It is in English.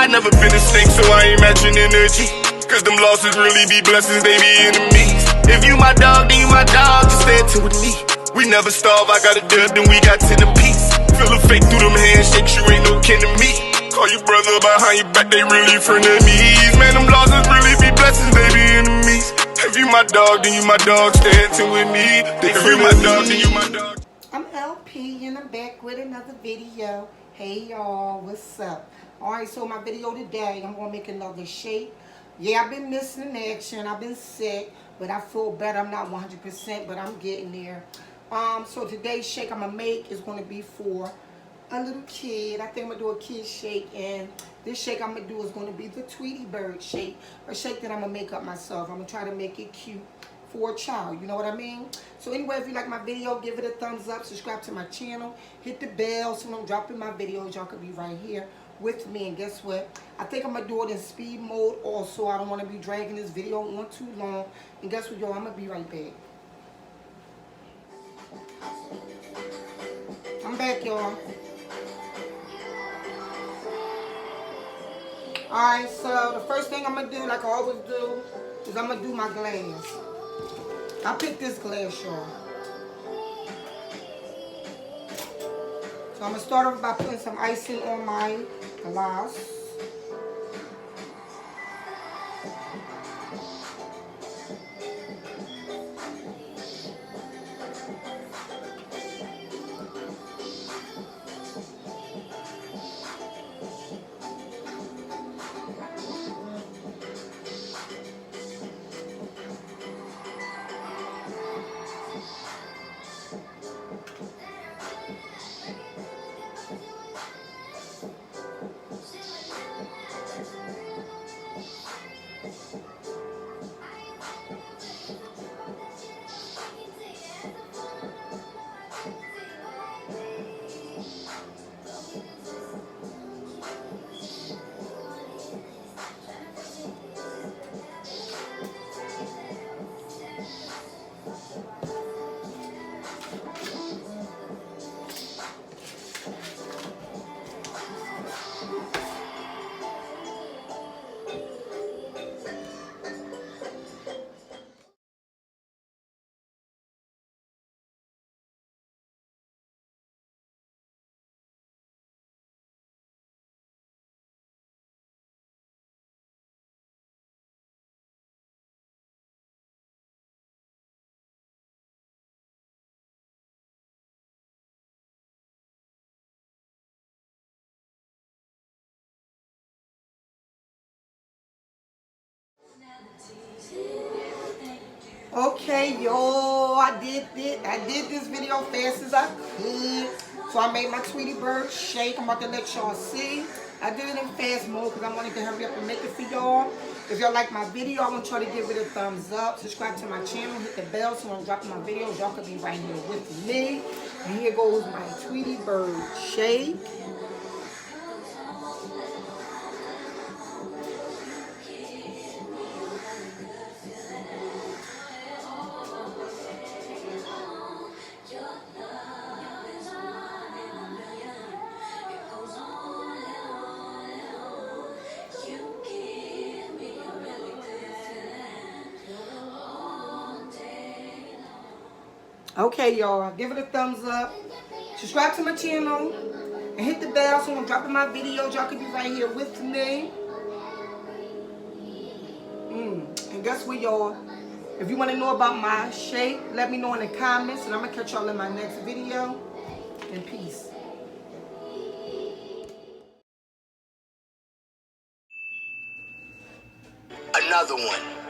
I never been a snake, so I ain't matching energy. Cause them losses really be blessings, they be enemies. If you my dog, then you my dog, just stay tuned with me. We never starve, I got a dub, then we got 10 apiece. Feel a fake through them handshakes, you ain't no kin to me. Call your brother behind your back, they really frenemies. Man, them losses really be blessings, they be enemies. If you my dog, then you my dog, stay tuned with me. If you my dog, then you my dog. I'm LP and I'm back with another video. Hey y'all, what's up? Alright, so my video today, I'm going to make another shake. Yeah, I've been missing in action. I've been sick, but I feel better. I'm not 100%, but I'm getting there. So today's shake I'm going to make is going to be for a little kid. I think I'm going to do a kid shake, and this shake I'm going to do is going to be the Tweety bird shake, a shake that I'm going to make up myself. I'm going to try to make it cute for a child, you know what I mean? So anyway, if you like my video, give it a thumbs up, subscribe to my channel, hit the bell so when I'm dropping my videos, y'all could be right here with me. And guess what? I think I'm going to do it in speed mode also. I don't want to be dragging this video on too long. And guess what, y'all? I'm going to be right back. I'm back, y'all. Alright, so the first thing I'm going to do, like I always do, is I'm going to do my glass. I picked this glass, y'all. So I'm going to start off by putting some icing on my glass. Okay, yo, I did this video fast as I could. So I made my Tweety bird shake. I'm about to let y'all see. I did it in fast mode because I wanted to hurry up and make it for y'all. If y'all like my video, I want y'all to give it a thumbs up. Subscribe to my channel, hit the bell so when I'm dropping my videos, y'all could be right here with me. And here goes my Tweety bird shake. Okay, y'all, give it a thumbs up. Subscribe to my channel and hit the bell so when I'm dropping my videos, y'all can be right here with me. And guess what, y'all? If you want to know about my shake, let me know in the comments, and I'm going to catch y'all in my next video. And peace. Another one.